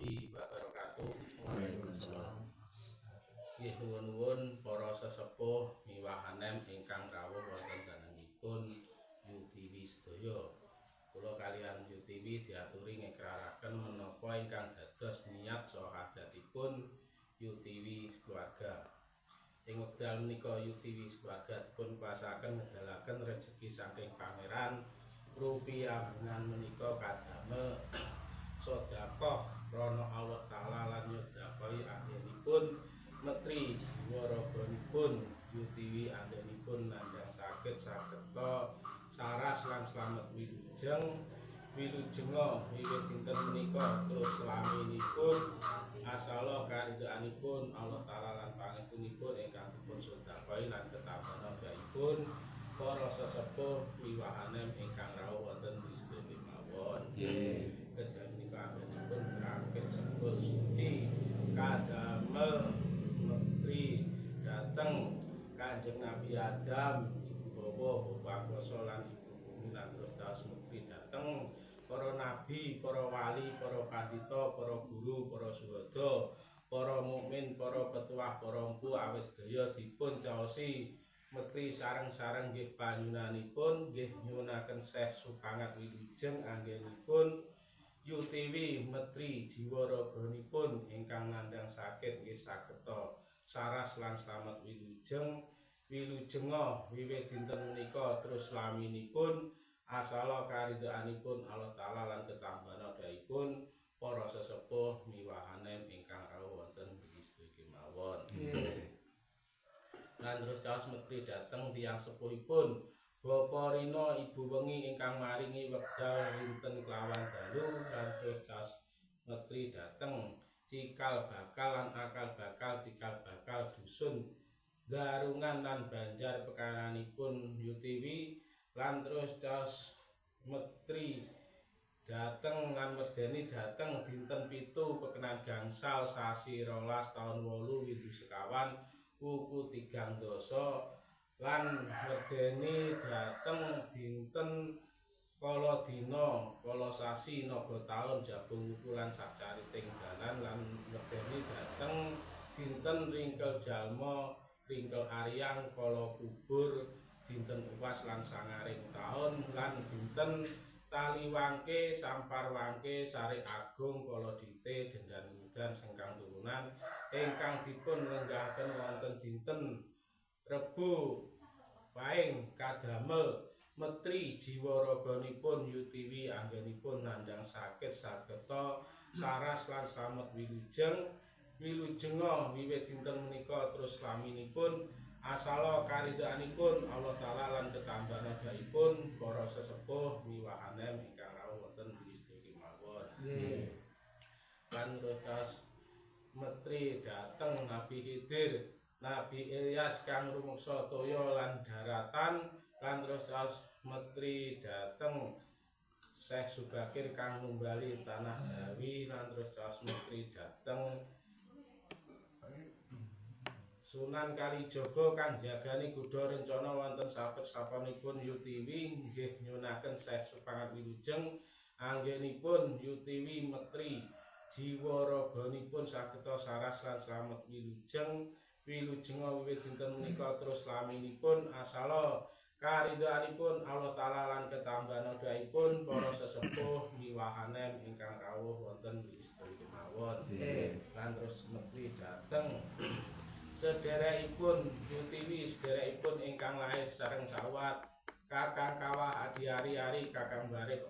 warahmatullahi wabarakatuh. Waalaikumsalam. Nggih nuwun para sesepuh miwahanem ingkang rawuh wonten danenipun UTV sedaya. Kula kaliyan UTV diaturi ngekraraken menapa ingkang dados niat saha hajatipun UTV keluarga. Ing wekdal menika UTV keluarga dipun kuasakaken ngedalaken rejeki saking pangeran rupiah menika kadamel sedekah krana Allah Ta'ala lan nyedakahi anggenipun Menteri jiwa raganipun UTV anggenipun nandhang sakit sageta saras lan slamet wilujeng wiwit dinten menika terus selaminipun asala karidhaanipun Allah Ta'ala lan pangestunipun ingkang dipun sedekahi lan ketambahanipun para sesepuh miwahanem ingkang rawuh wonten Kristus kemawon. Kejadian menika anggenipun berakhir sebul suci kadamel menteri dateng Kanjeng Nabi Adam Ibu Bapak Koso lan Ibu Bumi lan terus dados menteri dateng para nabi, para wali, para pandita, para guru, para syuhada, para mukmin, para petuah, para empu awis daya dipun caosi menteri sareng-sareng nggih panyunanipun nggih nyuwunaken Syekh Supangat Wilujeng anggenipun UTV Menteri jiwa raganipun ingkang nandhang sakit nggih sageta saras lan slamet wilujenga wiwit dinten menika terus laminipun asala karidhaanipun Allah Ta'ala lan ketambahanipun para sesepuh miwahanem ingkang rawuh wonten Kristus kemawon. Lan terus caos menteri dateng tiyang sepuhipun Bapak Rino Ibu Wengi ingkang maringi wekdal dinten kelawan dalu lan terus caos menteri dateng cikal bakal lan akal bakal cikal bakal dusun Darungan lan Banjar pekananipun UTV lan terus caos menteri dateng lan merdeni dateng dinten 7 pekenan gangsal sasi 12 tahun 8 widu sekawan wuku 3 doso lan merdeni dateng dinten kala dina kala sasi naga taun jabung wuku lan sacariting dalan lan merdeni dateng dinten ringkel jalma ringkel aryang kala kubur dinten uwas lan sangaring taun lan dinten tali wangke sampar wangke sari agung kala dite dendan mudan sengkang turunan ingkang dipun lenggahaken wonten dinten Rebo Paing kadamel Menteri jiwa raganipun UTV anggenipun nandhang sakit sageta saras lan slamet wilujenga wiwit dinten menika terus laminipun asala karidhaanipun Allah Ta'ala lan ketambahanipun para sesepuh miwahanem ingkang rawuh wonten Kristus kemawon. Lan terus menteri dateng Nabi Khidir Nabi Ilyas kang rumeksa toya lan daratan lan terus menteri dateng Syekh Subakir kang numbali tanah Jawi lan terus menteri dateng Sunan Kalijaga kang jagani kuda rencana wonten sapet-sapanipun UTV nggih nyunaken Syekh Supangat Wilujeng anggenipun UTV Menteri jiwa raganipun sageta saras lan slamet wilujenga wiwit dinten menika terus laminipun asala karidhaanipun Allah Ta'ala lan ketambahanipun para sesepuh miwahanem ingkang rawuh wonten Kristus kemawon. Lan terus menteri dateng sederekipun UTV sederekipun ingkang lahir sareng sawat Kakang Kawah Adi Ari Kakang Barep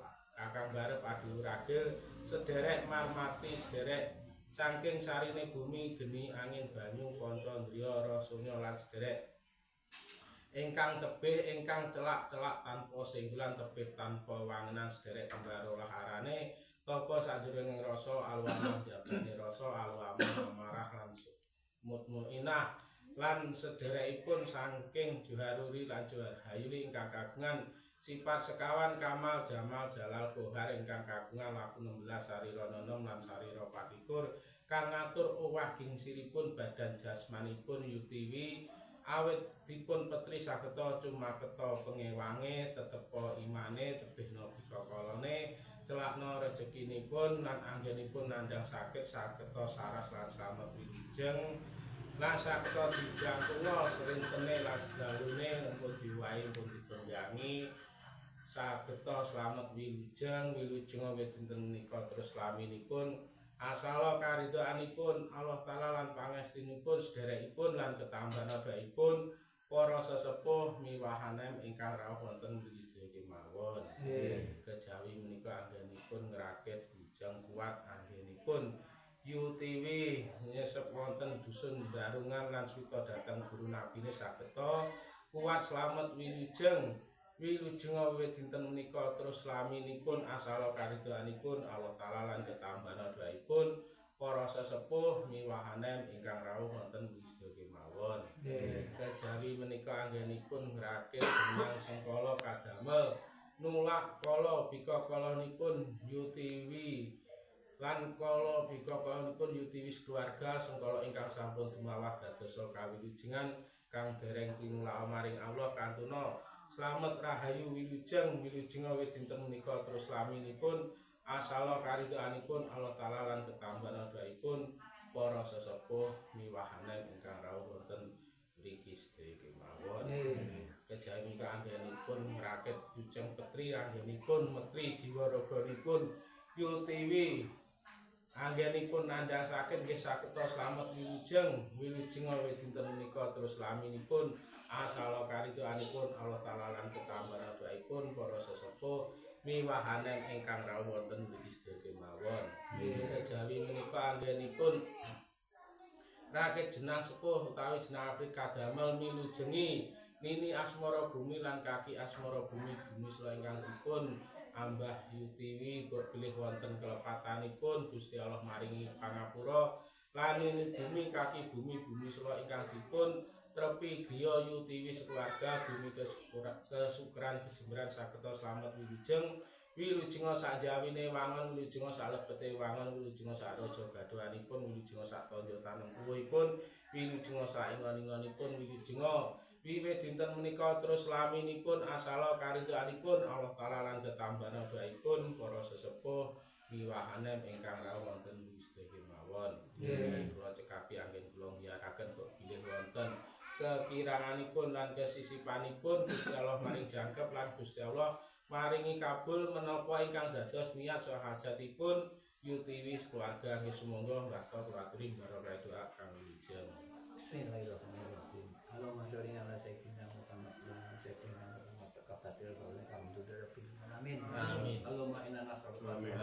Adi Uragil sederek Marmati sederek saking sarine bumi geni angin banyu kanca ndriya rasanya lan sederek ingkang tebih ingkang celak-celak tanpa singgulan tebih tanpa wangenan sederek kembar olaharane tapa sajroning rasa alwamah jabane rasa alwamah amarah lan mutmainah lan sederekipun saking Joharuri lan Joharhayuli ingkang kagungan sifat sekawan kamal jamal jalal kohar ingkang kagungan laku 16 sarira 6 lan sarira 24 kang ngatur owah gingsiripun badan jasmanipun UTV awit dipun petri sageta cumaketa pengewange tetepa imane tebih nabi kakalane celakno rezekinipun lan anggenipun nandhang sakit sageta saras lan slamet wilujeng lan sageta dijangkunga serintene lan sedalune mumpun diwahi pun diperjangi sageta slamet wilujeng wit dinten menika terus laminipun asala karidhoanipun Allah taala lan pangestinipun sederekipun lan ketambahan adaipun para sesepuh miwahanem ingkang rawuh wonten mriki sedaya kemawon. Kejawi menika anggenipun ngrakit bujang kuat anggenipun UTV nyesep wonten dusun Darungan lan swita dhateng guru nabine sageta kuat slamet wilujeng wit dinten menika terus laminipun asala karidhoanipun Allah taala lan ketambahan adaipun para sesepuh miwahanem ingkang rawuh wonten mriki sedaya kemawon. Kejawi menika anggenipun ngrakit benang sengkala kadamel nulak kala bika kalanipun UTV lan kala bika kalanipun UTV keluarga sengkala ingkang sampun tumawah dadosa kawilujengan kang dereng tinulak maring Allah kantuna slamet rahayu wilujeng wit dinten menika terus laminipun asala karidhoanipun Allah taala lan ketambahan adaipun para sesepuh miwahanem ingkang rawuh wonten mriki sedaya kemawon. Kejawi menika anggenipun ngrakit bujang petri anggenipun metri jiwa raganipun UTV anggenipun nandhang sakit nggih sageta slamet wilujeng wit dinten menika terus laminipun asala karidhoanipun Allah taala lan ketambahan adaipun para sesepuh miwahanem ingkang rawuh wonten mriki sedaya kemawon. Kejawi menika anggenipun rakit jenang sepuh utawi jenang abrit kadamel milujengi Nini Asmara Bumi lan kaki Asmara Bumi bumi sela ingkang dipun ambah UTV bilih wonten kelepatanipun Gusti Allah maringi pangapura lan nini bumi kaki bumi bumi sela ingkang dipun trepi griya UTV sekeluarga bumi kesukeran kejemberan sageta slamet wilujenga sakjawine wangun wilujenga salebete wangun wilujenga saraja gadohanipun wilujenga sak tanja tanem tuwuhipun wilujenga saingon-ingonipun wilujenga wiwit dinten menika terus laminipun asala karidhoanipun Allah taala lan ketambahan adaipun para sesepuh miwahanem ingkang rawuh wonten sedaya kemawon. Kula cekapi anggen kula ngiyaraken kok bilih wonten kekiranganipun lan kesisipanipun Gusti Allah maring jangkep lan Gusti Allah maringi kabul menapa ingkang dados niat saha hajatipun UTV keluarga nggih sumangga mbasta kula aturi barokah doa kang wilujeng. Bismillahirrahmanirrahim. Allahumma sholli ala sayyidina Muhammad wa ala sayyidina Muhammad taqabbaladil alhamdulillahi rabbil alamin. Allahumma inna nas'aluka min